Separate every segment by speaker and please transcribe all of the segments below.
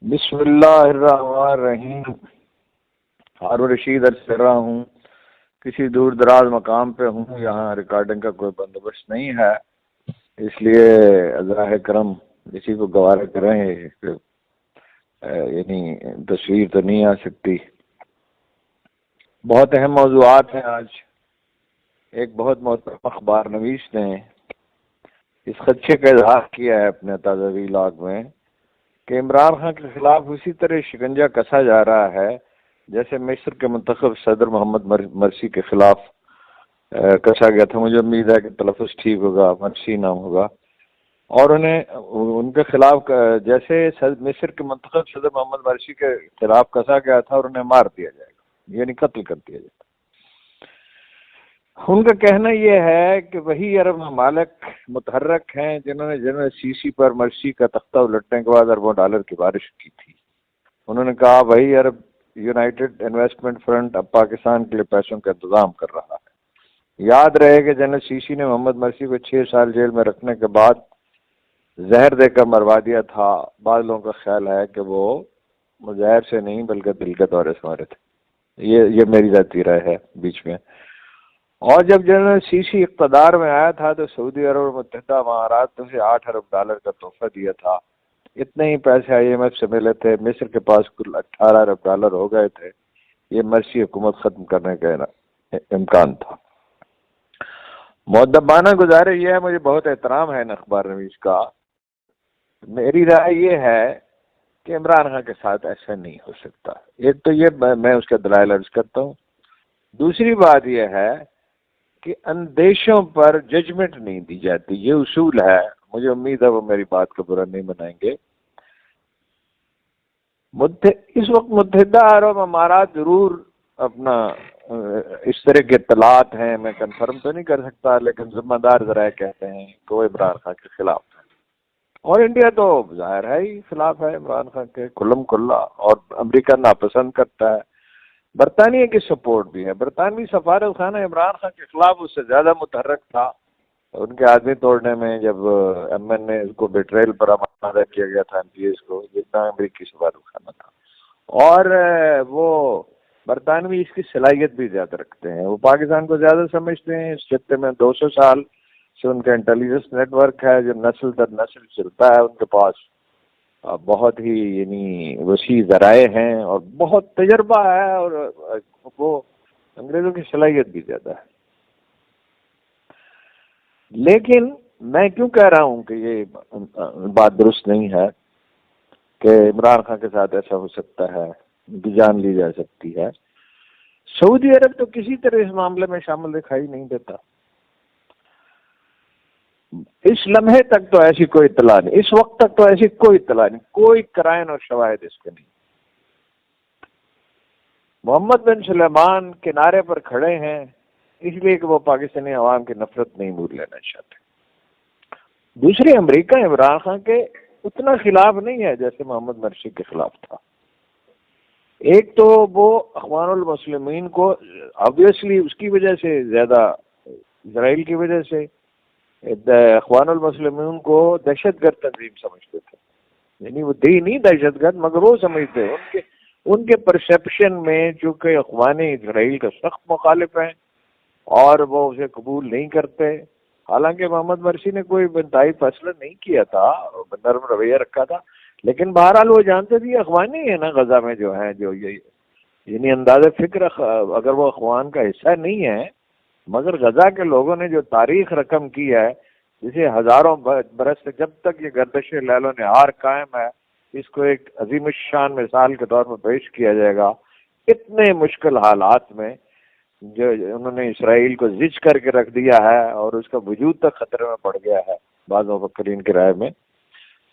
Speaker 1: بسم اللہ الرحمن الرحیم۔ ہارون رشید عرض کر رہا ہوں، کسی دور دراز مقام پہ ہوں، یہاں ریکارڈنگ کا کوئی بندوبست نہیں ہے، اس لیے عذراء کرم اسی کو گوارا کریں کہ یعنی تصویر تو نہیں آ سکتی۔ بہت اہم موضوعات ہیں آج۔ ایک بہت محترم اخبار نویس نے اس خدشے کا اظہار کیا ہے اپنے تازہ ویلاگ میں کہ عمران خان کے خلاف اسی طرح شکنجہ کسا جا رہا ہے جیسے مصر کے منتخب صدر محمد مرسی کے خلاف کسا گیا تھا۔ مجھے امید ہے کہ تلفظ ٹھیک ہوگا، مرسی نام ہوگا، اور انہیں ان کے خلاف جیسے مصر کے منتخب صدر محمد مرسی کے خلاف کسا گیا تھا اور انہیں مار دیا جائے گا، یعنی قتل کر دیا جائے گا۔ ان کا کہنا یہ ہے کہ وہی عرب ممالک متحرک ہیں جنہوں نے جنرل سیسی پر مرسی کا تختہ الٹنے کے بعد اربوں ڈالر کی بارش کی تھی۔ انہوں نے کہا وہی عرب یونائٹڈ انویسٹمنٹ فرنٹ اب پاکستان کے لیے پیسوں کا انتظام کر رہا ہے۔ یاد رہے کہ جنرل سیسی نے محمد مرسی کو 6 سال جیل میں رکھنے کے بعد زہر دے کر مروا دیا تھا۔ بعض لوگوں کا خیال ہے کہ وہ زہر سے نہیں بلکہ دل کے دورے سے مرے تھے۔ یہ میری ذاتی رائے ہے بیچ میں۔ اور جب جنرل سیسی اقتدار میں آیا تھا تو سعودی عرب اور متحدہ امارات نے اسے 8 ارب ڈالر کا تحفہ دیا تھا۔ اتنے ہی پیسے آئی ایم ایف سے ملے تھے۔ مصر کے پاس کل 18 ارب ڈالر ہو گئے تھے۔ یہ مرسی حکومت ختم کرنے کا امکان تھا۔ مؤدبانہ گزارے یہ ہے، مجھے بہت احترام ہے ان اخبار نویس کا، میری رائے یہ ہے کہ عمران خان کے ساتھ ایسا نہیں ہو سکتا۔ ایک تو یہ میں اس کا دلائل عرض کرتا ہوں۔ دوسری بات یہ ہے کہ اندیشوں پر ججمنٹ نہیں دی جاتی، یہ اصول ہے۔ مجھے امید ہے وہ میری بات کا برا نہیں منائیں گے۔ اس وقت متحدہ عرب امارات ضرور اپنا اس طرح کے اطلاعات ہیں، میں کنفرم تو نہیں کر سکتا، لیکن ذمہ دار ذرائع کہتے ہیں کہ وہ عمران خان کے خلاف ہے، اور انڈیا تو ظاہر ہے ہی خلاف ہے عمران خان کے کھلم کھلا، اور امریکہ ناپسند کرتا ہے۔ برطانیہ کی سپورٹ بھی ہے۔ برطانوی سفارت خانہ عمران خان کے خلاف اس سے زیادہ متحرک تھا ان کے آدمی توڑنے میں، جب ایم این نے اس کو بیٹریل پر آمادہ کیا گیا تھا ایم پی ایس کو، جتنا امریکی سفارت خانہ تھا۔ اور وہ برطانوی اس کی صلاحیت بھی زیادہ رکھتے ہیں، وہ پاکستان کو زیادہ سمجھتے ہیں۔ اس خطے میں 200 سال سے ان کا انٹیلیجنس نیٹ ورک ہے جو نسل در نسل چلتا ہے، ان کے پاس بہت ہی یعنی وسیع ذرائع ہیں اور بہت تجربہ ہے، اور وہ انگریزوں کی صلاحیت بھی زیادہ ہے۔ لیکن میں کیوں کہہ رہا ہوں کہ یہ بات درست نہیں ہے کہ عمران خان کے ساتھ ایسا ہو سکتا ہے، ان کی جان لی جا سکتی ہے۔ سعودی عرب تو کسی طرح اس معاملے میں شامل دکھائی نہیں دیتا۔ اس لمحے تک تو ایسی کوئی اطلاع نہیں، اس وقت تک تو ایسی کوئی اطلاع نہیں، کوئی قرائن اور شواہد اس کے نہیں۔ محمد بن سلیمان کنارے پر کھڑے ہیں اس لیے کہ وہ پاکستانی عوام کی نفرت نہیں مول لینا چاہتے۔ دوسری، امریکہ عمران خان کے اتنا خلاف نہیں ہے جیسے محمد مرسی کے خلاف تھا۔ ایک تو وہ اخوان المسلمین کو آبویسلی اس کی وجہ سے زیادہ، اسرائیل کی وجہ سے اخوان المسلمین کو دہشت گرد تنظیم سمجھتے تھے، یعنی وہ تھی نہیں دہشت گرد، مگر وہ سمجھتے ان کے پرسیپشن میں، چونکہ اخوانی اسرائیل کا سخت مخالف ہیں اور وہ اسے قبول نہیں کرتے۔ حالانکہ محمد مرسی نے کوئی انتہائی فیصلہ نہیں کیا تھا، نرم رویہ رکھا تھا، لیکن بہرحال وہ جانتے تھے یہ اخوانی ہے نا غزہ میں جو ہیں، جو یعنی انداز فکر اگر وہ اخوان کا حصہ نہیں ہے، مگر غزہ کے لوگوں نے جو تاریخ رقم کی ہے، جسے ہزاروں برس سے جب تک یہ گردش لیل و نہار قائم ہے، اس کو ایک عظیم الشان مثال کے طور پر پیش کیا جائے گا۔ اتنے مشکل حالات میں جو انہوں نے اسرائیل کو زج کر کے رکھ دیا ہے اور اس کا وجود تک خطرے میں پڑ گیا ہے بعض مفکرین کی رائے میں،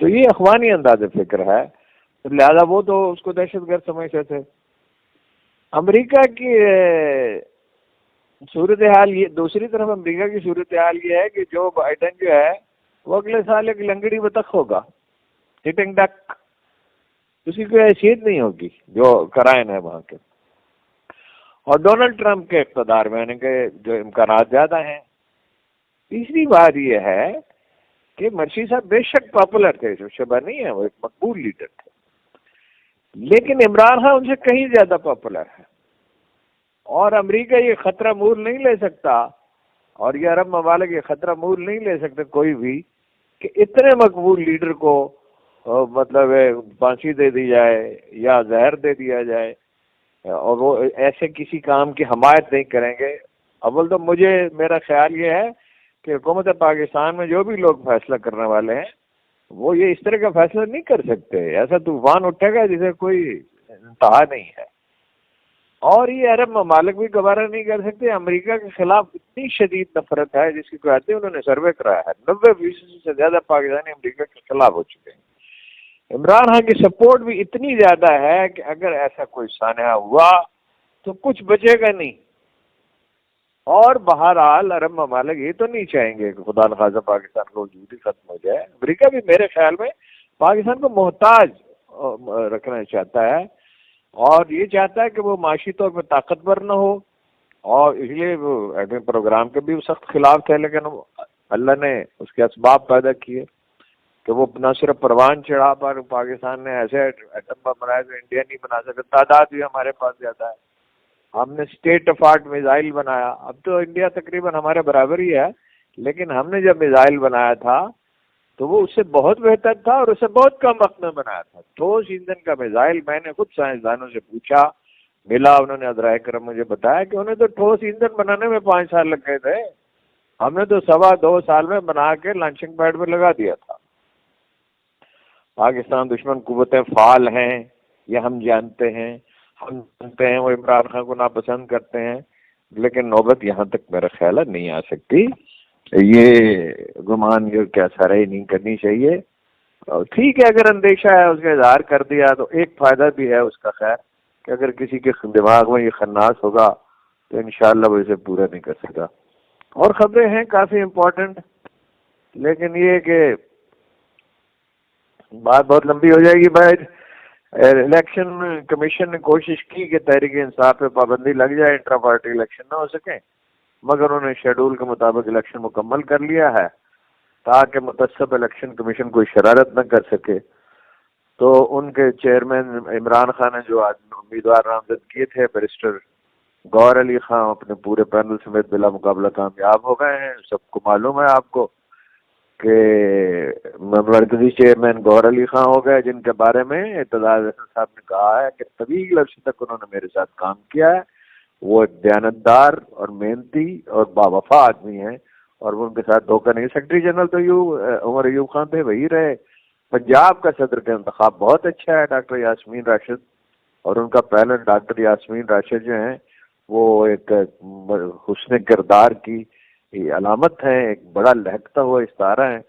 Speaker 1: تو یہ اخوانی انداز فکر ہے، لہذا وہ تو اس کو دہشت گرد سمجھتے تھے۔ امریکہ کی صورتحال یہ، دوسری طرف امریکہ کی صورتحال یہ ہے کہ جو بائیڈن جو ہے وہ اگلے سال ایک لنگڑی بطخ ہوگا، سٹنگ ڈک، اس کی کوئی حیثیت نہیں ہوگی جو کرائن ہے وہاں کے۔ اور ڈونلڈ ٹرمپ کے اقتدار میں یعنی کہ جو امکانات زیادہ ہیں۔ تیسری بات یہ ہے کہ مرسی صاحب بے شک پاپولر تھے، جو شبہ نہیں ہے، وہ ایک مقبول لیڈر تھے، لیکن عمران خان ان سے کہیں زیادہ پاپولر ہے، اور امریکہ یہ خطرہ مول نہیں لے سکتا، اور یہ عرب ممالک یہ خطرہ مول نہیں لے سکتے کوئی بھی، کہ اتنے مقبول لیڈر کو مطلب پھانسی دے دی جائے یا زہر دے دیا جائے، اور وہ ایسے کسی کام کی حمایت نہیں کریں گے۔ اول تو میرا خیال یہ ہے کہ حکومت پاکستان میں جو بھی لوگ فیصلہ کرنے والے ہیں وہ یہ اس طرح کا فیصلہ نہیں کر سکتے، ایسا طوفان اٹھے گا جسے کوئی انتہا نہیں ہے۔ اور یہ عرب ممالک بھی گوارہ نہیں کر سکتے، امریکہ کے خلاف اتنی شدید نفرت ہے جس کی کہتے ہیں انہوں نے سروے کرایا ہے، 90% سے زیادہ پاکستانی امریکہ کے خلاف ہو چکے ہیں۔ عمران خان کی سپورٹ بھی اتنی زیادہ ہے کہ اگر ایسا کوئی سانحہ ہوا تو کچھ بچے گا نہیں۔ اور بہرحال عرب ممالک یہ تو نہیں چاہیں گے کہ خدا نخواستہ پاکستان کا وجود ہی ختم ہو جائے۔ امریکہ بھی میرے خیال میں پاکستان کو محتاج رکھنا چاہتا ہے، اور یہ چاہتا ہے کہ وہ معاشی طور پہ طاقتور نہ ہو، اور اس لیے وہ ایٹمی پروگرام کے بھی سخت خلاف تھے، لیکن اللہ نے اس کے اسباب پیدا کیے کہ وہ نہ صرف پروان چڑھا پر پاکستان نے ایسے ایٹم بم بنائے جو انڈیا نہیں بنا سکتا، تعداد بھی ہمارے پاس زیادہ ہے۔ ہم نے اسٹیٹ آف آرٹ میزائل بنایا، اب تو انڈیا تقریباً ہمارے برابر ہی ہے، لیکن ہم نے جب میزائل بنایا تھا تو وہ اس سے بہت بہتر تھا اور اسے بہت کم وقت میں بنایا تھا۔ ٹھوس ایندھن کا میزائل، میں نے خود سائنسدانوں سے پوچھا، ملا، انہوں نے ادرائے کرم مجھے بتایا کہ انہیں تو ٹھوس ایندھن بنانے میں 5 سال لگ گئے تھے، ہم نے تو 2.25 سال میں بنا کے لانچنگ پیڈ پہ لگا دیا تھا۔ پاکستان دشمن قوتیں فعال ہیں، یہ ہم جانتے ہیں، ہم جانتے ہیں وہ عمران خان کو ناپسند کرتے ہیں، لیکن نوبت یہاں تک میرا خیال ہے نہیں آ سکتی۔ یہ گمان یہ کیا سرے نہیں کرنی چاہیے۔ ٹھیک ہے، اگر اندیشہ ہے اس کا اظہار کر دیا تو ایک فائدہ بھی ہے اس کا، خیر کہ اگر کسی کے دماغ میں یہ خناس ہوگا تو انشاءاللہ وہ اسے پورا نہیں کر سکا۔ اور خبریں ہیں کافی امپورٹنٹ، لیکن یہ کہ بات بہت لمبی ہو جائے گی۔ بھائی، الیکشن کمیشن نے کوشش کی کہ تحریک انصاف پہ پابندی لگ جائے، انٹرا پارٹی الیکشن نہ ہو سکے، مگر انہوں نے شیڈول کے مطابق الیکشن مکمل کر لیا ہے تاکہ متصب الیکشن کمیشن کوئی شرارت نہ کر سکے۔ تو ان کے چیئرمین عمران خان نے جو امیدوار نامزد کیے تھے، بیرسٹر گوہر علی خان، اپنے پورے پینل سمیت بلا مقابلہ کامیاب ہو گئے ہیں۔ سب کو معلوم ہے آپ کو کہ مرکزی چیئرمین گوہر علی خان ہو گئے، جن کے بارے میں اعتزاز احسن صاحب نے کہا ہے کہ طویل عرصے تک انہوں نے میرے ساتھ کام کیا ہے، وہ ایک دیانتدار اور محنتی اور باوفا آدمی ہیں، اور وہ ان کے ساتھ دھوکہ نہیں۔ سیکرٹری جنرل تو عمر ایوب خان تھے، وہی رہے۔ پنجاب کا صدر کا انتخاب بہت اچھا ہے، ڈاکٹر یاسمین راشد، اور ان کا پہلے ڈاکٹر یاسمین راشد جو ہیں وہ ایک حسن کردار کی علامت ہیں، ایک بڑا لہکتا ہوا ستارہ ہیں۔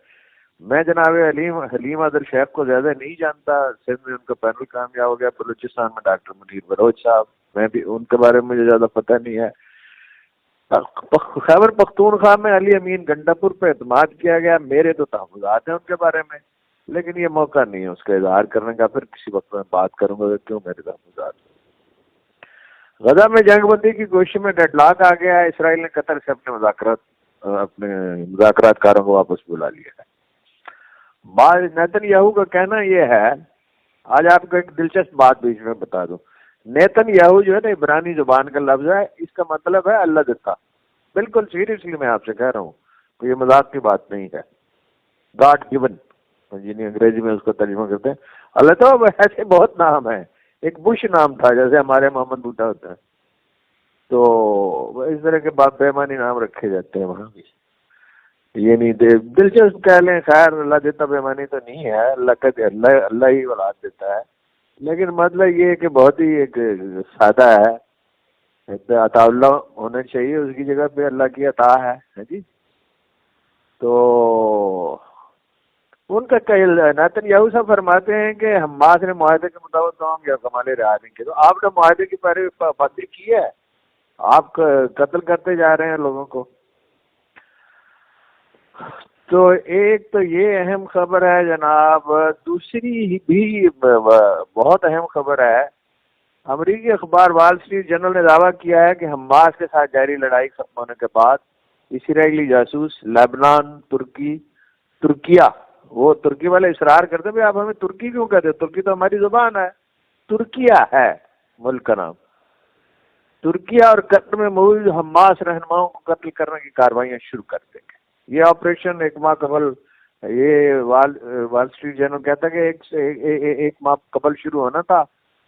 Speaker 1: میں جناب حلیم عادل شیخ کو زیادہ نہیں جانتا، سندھ میں ان کا پینل کامیاب ہو گیا، بلوچستان میں ڈاکٹر منیر بلوچ صاحب، میں بھی ان کے بارے میں مجھے زیادہ پتہ نہیں ہے۔ خیبر پختونخوا میں علی امین گنڈا پور پہ اعتماد کیا گیا، میرے تو تحفظات ہیں ان کے بارے میں، لیکن یہ موقع نہیں ہے اس کا اظہار کرنے کا، پھر کسی وقت میں بات کروں گا کیوں میرے تحفظات۔ غزہ میں جنگ بندی کی کوشش میں ڈیڈ لاک آ گیا ہے، اسرائیل نے قطر سے اپنے مذاکرات کاروں کو واپس بلا لیا ہے۔ بعض نیتن یاہو کا کہنا یہ ہے، آج آپ کو ایک دلچسپ بات بیچ میں بتا دوں، نیتن یاہو جو ہے نا عبرانی زبان کا لفظ ہے، اس کا مطلب ہے اللہ دیتا۔ بالکل سیریسلی میں آپ سے کہہ رہا ہوں، تو یہ مذاق کی بات نہیں ہے، گاڈ گیون، یعنی انگریزی میں اس کو ترجمہ کرتے ہیں اللہ تو۔ ایسے بہت نام ہیں، ایک بش نام تھا جیسے ہمارے محمد بوٹا ہوتا ہے، تو اس طرح کے بے معنی نام رکھے جاتے ہیں وہاں بھی۔ یہ نہیں دلچسپ کہہ لیں، خیر اللہ دیتا بے معنی تو نہیں ہے، اللہ ہی اولاد دیتا ہے، لیکن مطلب یہ ہے کہ بہت ہی ایک سادہ ہے، عطا اللہ ہونا چاہیے، اس کی جگہ پہ اللہ کی عطا ہے جی۔ تو ان کا نیتن یاہو صاحب فرماتے ہیں کہ حماس نے معاہدے کے مطابق تمام یرغمالی رہا نہیں کیے، تو آپ نے معاہدے کی پابندی کی ہے، آپ قتل کرتے جا رہے ہیں لوگوں کو۔ تو ایک تو یہ اہم خبر ہے جناب، دوسری بھی بہت اہم خبر ہے۔ امریکی اخبار وال اسٹریٹ جرنل نے دعویٰ کیا ہے کہ حماس کے ساتھ جاری لڑائی ختم ہونے کے بعد اسرائیلی جاسوس لبنان، ترکیہ، وہ ترکی والے اصرار کرتے ہیں آپ ہمیں ترکی کیوں کہتے ہیں، ترکی تو ہماری زبان ہے، ترکیہ ہے ملک کا نام. ترکیہ اور قطر میں موجود حماس رہنماؤں کو قتل کرنے کی کارروائیاں شروع کر دیں گے. یہ آپریشن ایک ماہ قبل، یہ وال اسٹریٹ جرنل کہتا ہے کہ ایک ماہ قبل شروع ہونا تھا،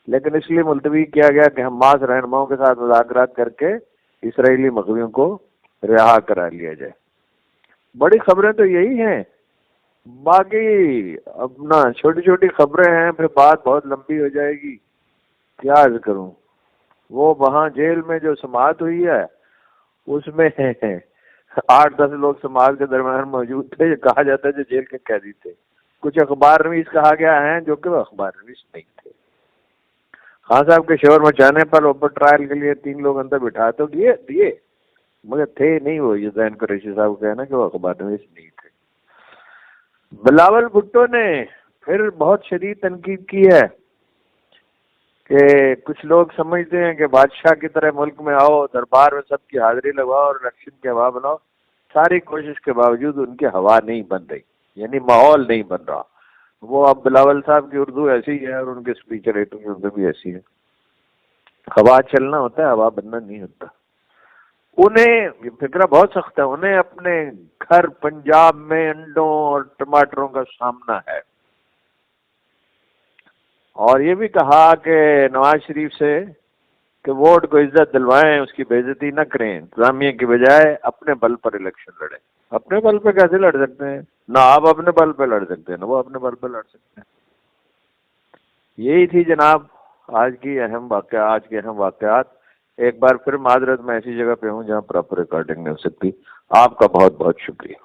Speaker 1: لیکن اس لیے ملتوی کیا گیا کہ حماس رہنماؤں کے ساتھ مذاکرات کر کے اسرائیلی مغویوں کو رہا کرا لیا جائے. بڑی خبریں تو یہی ہیں، باقی اپنا چھوٹی چھوٹی خبریں ہیں، پھر بات بہت لمبی ہو جائے گی. کیا عرض کروں، وہ وہاں جیل میں جو سماعت ہوئی ہے اس میں 8-10 لوگ سماعت کے درمیان موجود تھے، یہ کہا جاتا ہے جو جیل کے قیدی تھے. کچھ اخبار نویس کہا گیا ہے جو کہ وہ اخبار نویس نہیں تھے. خان صاحب کے شور مچانے پر اوپر ٹرائل کے لیے 3 لوگ اندر بٹھا تو دیے مگر تھے نہیں وہ. یہ زین قریشی صاحب کہنا کہ وہ اخبار نویس نہیں تھے. بلاول بھٹو نے پھر بہت شدید تنقید کی ہے کہ کچھ لوگ سمجھتے ہیں کہ بادشاہ کی طرح ملک میں آؤ، دربار میں سب کی حاضری لگواؤ اور الیکشن کی ہوا بناؤ. ساری کوشش کے باوجود ان کی ہوا نہیں بن رہی، یعنی ماحول نہیں بن رہا. وہ اب بلاول صاحب کی اردو ایسی ہے اور ان کے اسپیچر ریٹنگ کی اردو بھی ایسی ہے. ہوا چلنا ہوتا ہے، ہوا بننا نہیں ہوتا. انہیں یہ فکرہ بہت سخت ہے، انہیں اپنے گھر پنجاب میں انڈوں اور ٹماٹروں کا سامنا ہے. اور یہ بھی کہا کہ نواز شریف سے کہ ووٹ کو عزت دلوائیں، اس کی بے عزتی نہ کریں، انتظامیہ کی بجائے اپنے بل پر الیکشن لڑیں. اپنے بل پہ کیسے لڑ سکتے ہیں؟ نہ آپ اپنے بل پہ لڑ سکتے ہیں، نہ وہ اپنے بل پہ لڑ سکتے ہیں. یہی تھی جناب آج کے اہم واقعات. ایک بار پھر معذرت، میں ایسی جگہ پہ ہوں جہاں پراپر ریکارڈنگ نہیں ہو سکتی. آپ کا بہت بہت شکریہ.